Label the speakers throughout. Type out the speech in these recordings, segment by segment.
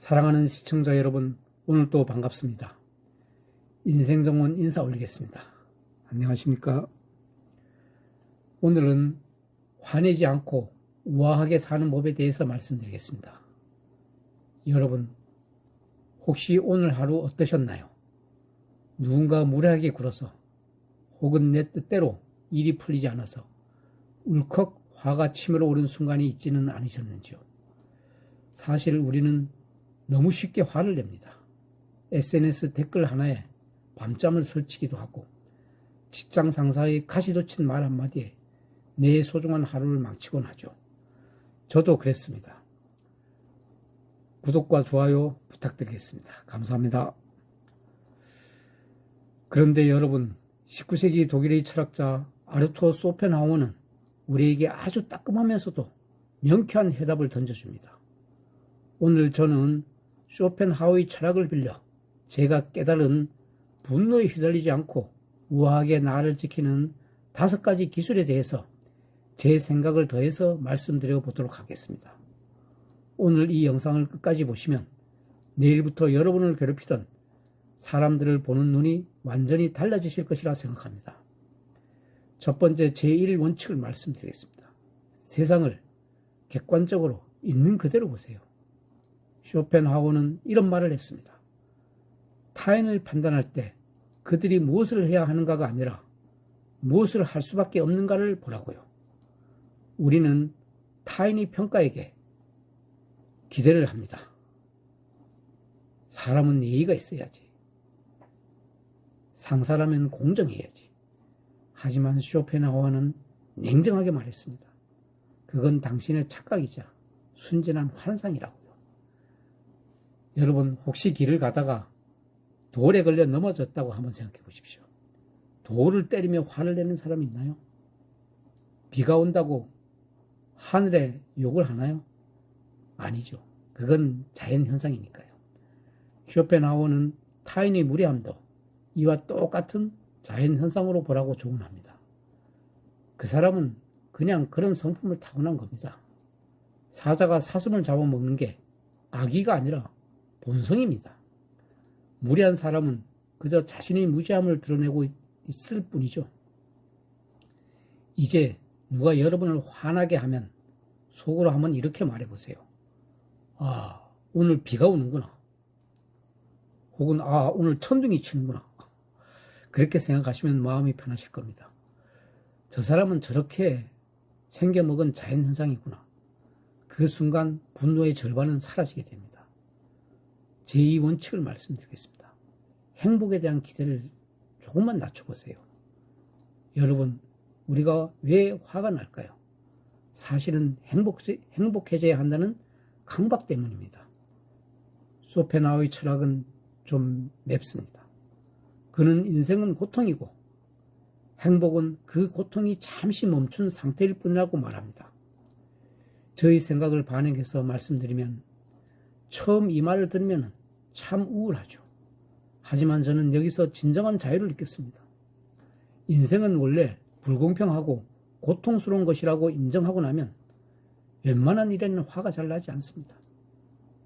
Speaker 1: 사랑하는 시청자 여러분, 오늘도 반갑습니다. 인생정원 인사 올리겠습니다. 안녕하십니까? 오늘은 화내지 않고 우아하게 사는 법에 대해서 말씀드리겠습니다. 여러분, 혹시 오늘 하루 어떠셨나요? 누군가 무례하게 굴어서 혹은 내 뜻대로 일이 풀리지 않아서 울컥 화가 치밀어 오른 순간이 있지는 않으셨는지요? 사실 우리는 너무 쉽게 화를 냅니다. SNS 댓글 하나에 밤잠을 설치기도 하고 직장 상사의 가시돋친 말 한마디에 내 소중한 하루를 망치곤 하죠. 저도 그랬습니다. 구독과 좋아요 부탁드리겠습니다. 감사합니다. 그런데 여러분, 19세기 독일의 철학자 아르투어 쇼펜하우어는 우리에게 아주 따끔하면서도 명쾌한 해답을 던져줍니다. 오늘 저는 쇼펜하우어의 철학을 빌려 제가 깨달은 분노에 휘둘리지 않고 우아하게 나를 지키는 5가지 기술에 대해서 제 생각을 더해서 말씀드려 보도록 하겠습니다. 오늘 이 영상을 끝까지 보시면 내일부터 여러분을 괴롭히던 사람들을 보는 눈이 완전히 달라지실 것이라 생각합니다. 첫 번째 제1원칙을 말씀드리겠습니다. 세상을 객관적으로 있는 그대로 보세요. 쇼펜하우어는 이런 말을 했습니다. 타인을 판단할 때 그들이 무엇을 해야 하는가가 아니라 무엇을 할 수밖에 없는가를 보라고요. 우리는 타인의 평가에게 기대를 합니다. 사람은 예의가 있어야지. 상사라면 공정해야지. 하지만 쇼펜하우어는 냉정하게 말했습니다. 그건 당신의 착각이자 순진한 환상이라고요. 여러분, 혹시 길을 가다가 돌에 걸려 넘어졌다고 한번 생각해 보십시오. 돌을 때리며 화를 내는 사람이 있나요? 비가 온다고 하늘에 욕을 하나요? 아니죠. 그건 자연현상이니까요. 쇼펜하우어는 타인의 무례함도 이와 똑같은 자연현상으로 보라고 조언합니다. 그 사람은 그냥 그런 성품을 타고난 겁니다. 사자가 사슴을 잡아먹는 게 악의가 아니라 본성입니다. 무례한 사람은 그저 자신의 무지함을 드러내고 있을 뿐이죠. 이제 누가 여러분을 화나게 하면 속으로 한번 이렇게 말해보세요. 아, 오늘 비가 오는구나. 혹은 오늘 천둥이 치는구나. 그렇게 생각하시면 마음이 편하실 겁니다. 저 사람은 저렇게 생겨먹은 자연현상이구나. 그 순간 분노의 절반은 사라지게 됩니다. 제2원칙을 말씀드리겠습니다. 행복에 대한 기대를 조금만 낮춰보세요. 여러분, 우리가 왜 화가 날까요? 사실은 행복해져야 한다는 강박 때문입니다. 쇼펜하우어의 철학은 좀 맵습니다. 그는 인생은 고통이고 행복은 그 고통이 잠시 멈춘 상태일 뿐이라고 말합니다. 저의 생각을 반영해서 말씀드리면 처음 이 말을 들으면 참 우울하죠. 하지만 저는 여기서 진정한 자유를 느꼈습니다. 인생은 원래 불공평하고 고통스러운 것이라고 인정하고 나면 웬만한 일에는 화가 잘 나지 않습니다.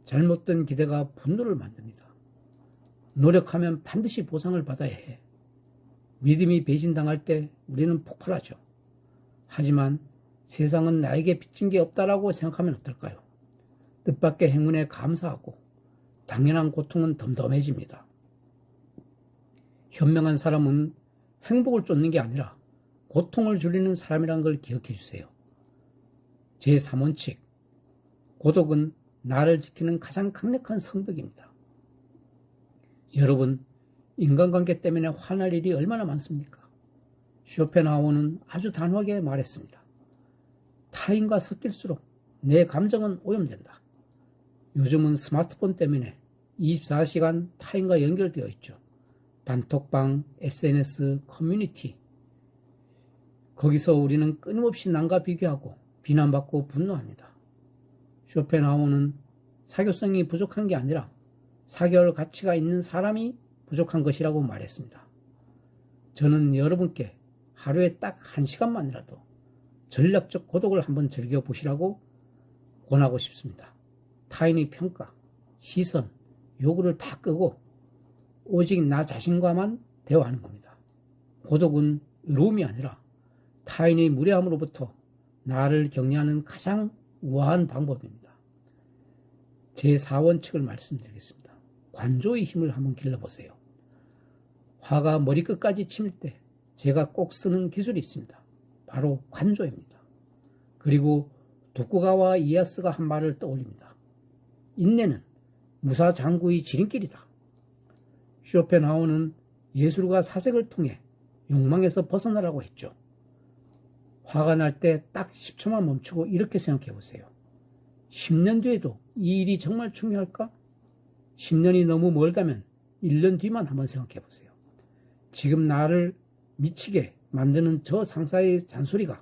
Speaker 1: 잘못된 기대가 분노를 만듭니다. 노력하면 반드시 보상을 받아야 해. 믿음이 배신당할 때 우리는 폭발하죠. 하지만 세상은 나에게 빚진 게 없다라고 생각하면 어떨까요? 뜻밖의 행운에 감사하고 당연한 고통은 덤덤해집니다. 현명한 사람은 행복을 쫓는 게 아니라 고통을 줄이는 사람이라는 걸 기억해 주세요. 제3원칙, 고독은 나를 지키는 가장 강력한 성벽입니다. 여러분, 인간관계 때문에 화날 일이 얼마나 많습니까? 쇼펜하우어는 아주 단호하게 말했습니다. 타인과 섞일수록 내 감정은 오염된다. 요즘은 스마트폰 때문에 24시간 타인과 연결되어 있죠. 단톡방, SNS, 커뮤니티. 거기서 우리는 끊임없이 남과 비교하고 비난받고 분노합니다. 쇼펜하우어는 사교성이 부족한 게 아니라 사교할 가치가 있는 사람이 부족한 것이라고 말했습니다. 저는 여러분께 하루에 딱 1시간만이라도 전략적 고독을 한번 즐겨보시라고 권하고 싶습니다. 타인의 평가, 시선, 요구를 다 끄고 오직 나 자신과만 대화하는 겁니다. 고독은 외로움이 아니라 타인의 무례함으로부터 나를 격려하는 가장 우아한 방법입니다. 제 4원칙을 말씀드리겠습니다. 관조의 힘을 한번 길러보세요. 화가 머리끝까지 치밀 때 제가 꼭 쓰는 기술이 있습니다. 바로 관조입니다. 그리고 도쿠가와 이에야스가 한 말을 떠올립니다. 인내는 무사장구의 지름길이다. 쇼펜하우어는 예술과 사색을 통해 욕망에서 벗어나라고 했죠. 화가 날 때 딱 10초만 멈추고 이렇게 생각해 보세요. 10년 뒤에도 이 일이 정말 중요할까? 10년이 너무 멀다면 1년 뒤만 한번 생각해 보세요. 지금 나를 미치게 만드는 저 상사의 잔소리가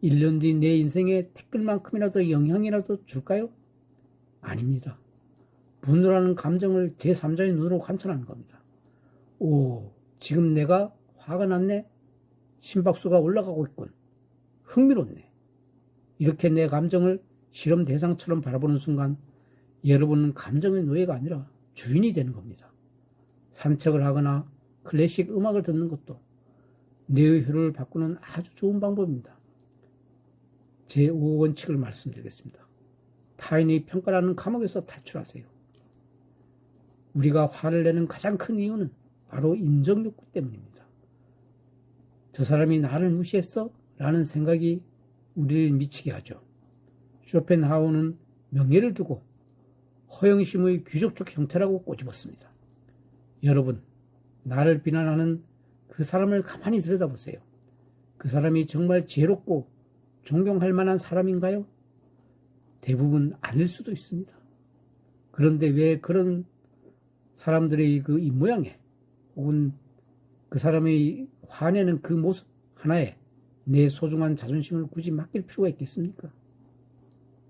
Speaker 1: 1년 뒤 내 인생에 티끌만큼이라도 영향이라도 줄까요? 아닙니다. 분노라는 감정을 제3자의 눈으로 관찰하는 겁니다. 오, 지금 내가 화가 났네? 심박수가 올라가고 있군. 흥미롭네. 이렇게 내 감정을 실험 대상처럼 바라보는 순간 여러분은 감정의 노예가 아니라 주인이 되는 겁니다. 산책을 하거나 클래식 음악을 듣는 것도 뇌의 회로를 바꾸는 아주 좋은 방법입니다. 제 5원칙을 말씀드리겠습니다. 타인의 평가라는 감옥에서 탈출하세요. 우리가 화를 내는 가장 큰 이유는 바로 인정욕구 때문입니다. 저 사람이 나를 무시했어? 라는 생각이 우리를 미치게 하죠. 쇼펜하우어는 명예를 두고 허영심의 귀족적 형태라고 꼬집었습니다. 여러분, 나를 비난하는 그 사람을 가만히 들여다보세요. 그 사람이 정말 지혜롭고 존경할 만한 사람인가요? 대부분 아닐 수도 있습니다. 그런데 왜 그런 사람들의 그 입모양에 혹은 그 사람의 화내는 그 모습 하나에 내 소중한 자존심을 굳이 맡길 필요가 있겠습니까?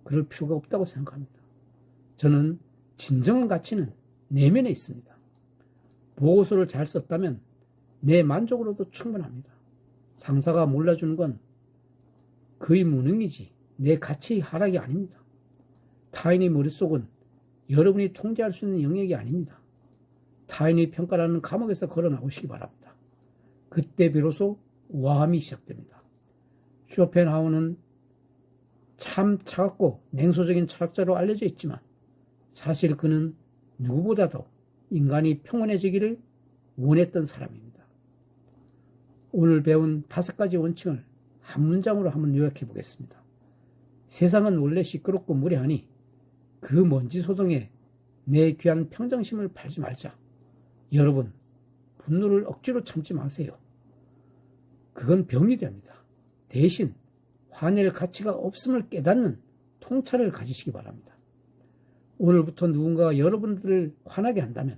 Speaker 1: 그럴 필요가 없다고 생각합니다. 저는 진정한 가치는 내면에 있습니다. 보고서를 잘 썼다면 내 만족으로도 충분합니다. 상사가 몰라주는 건 그의 무능이지 내 가치의 하락이 아닙니다. 타인의 머릿속은 여러분이 통제할 수 있는 영역이 아닙니다. 타인의 평가라는 감옥에서 걸어나오시기 바랍니다. 그때 비로소 우아함이 시작됩니다. 쇼펜하우어는 참 차갑고 냉소적인 철학자로 알려져 있지만 사실 그는 누구보다도 인간이 평온해지기를 원했던 사람입니다. 오늘 배운 5가지 원칙을 한 문장으로 한번 요약해 보겠습니다. 세상은 원래 시끄럽고 무례하니 그 먼지 소동에 내 귀한 평정심을 팔지 말자. 여러분, 분노를 억지로 참지 마세요. 그건 병이 됩니다. 대신 화낼 가치가 없음을 깨닫는 통찰을 가지시기 바랍니다. 오늘부터 누군가가 여러분들을 화나게 한다면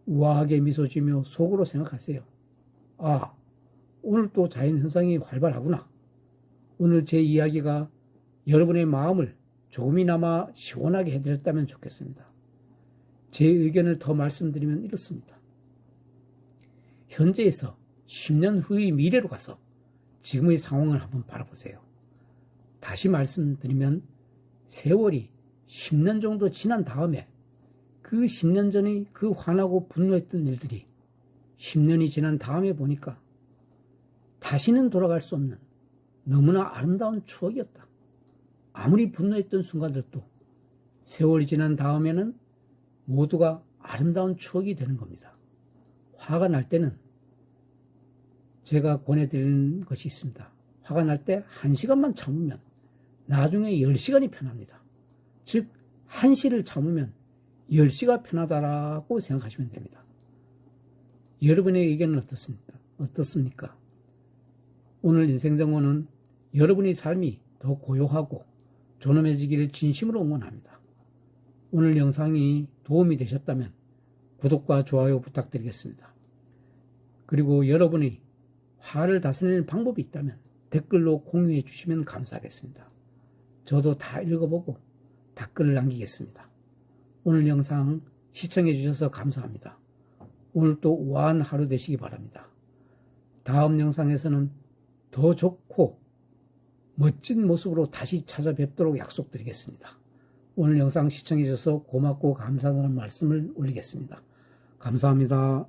Speaker 1: 우아하게 미소 지으며 속으로 생각하세요. 아, 오늘 또 자연현상이 활발하구나. 오늘 제 이야기가 여러분의 마음을 조금이나마 시원하게 해드렸다면 좋겠습니다. 제 의견을 더 말씀드리면 이렇습니다. 현재에서 10년 후의 미래로 가서 지금의 상황을 한번 바라보세요. 다시 말씀드리면 세월이 10년 정도 지난 다음에 그 10년 전의 그 화나고 분노했던 일들이 10년이 지난 다음에 보니까 다시는 돌아갈 수 없는 너무나 아름다운 추억이었다. 아무리 분노했던 순간들도 세월이 지난 다음에는 모두가 아름다운 추억이 되는 겁니다. 화가 날 때는 제가 권해드리는 것이 있습니다. 화가 날 때 1시간만 참으면 나중에 10시간이 편합니다. 즉 1시를 참으면 10시가 편하다라고 생각하시면 됩니다. 여러분의 의견은 어떻습니까? 오늘 인생정원은 여러분의 삶이 더 고요하고 존엄해지기를 진심으로 응원합니다. 오늘 영상이 도움이 되셨다면 구독과 좋아요 부탁드리겠습니다. 그리고 여러분이 화를 다스리는 방법이 있다면 댓글로 공유해 주시면 감사하겠습니다. 저도 다 읽어보고 댓글을 남기겠습니다. 오늘 영상 시청해 주셔서 감사합니다. 오늘 또 우아한 하루 되시기 바랍니다. 다음 영상에서는 더 좋고 멋진 모습으로 다시 찾아뵙도록 약속드리겠습니다. 오늘 영상 시청해 주셔서 고맙고 감사하다는 말씀을 올리겠습니다. 감사합니다.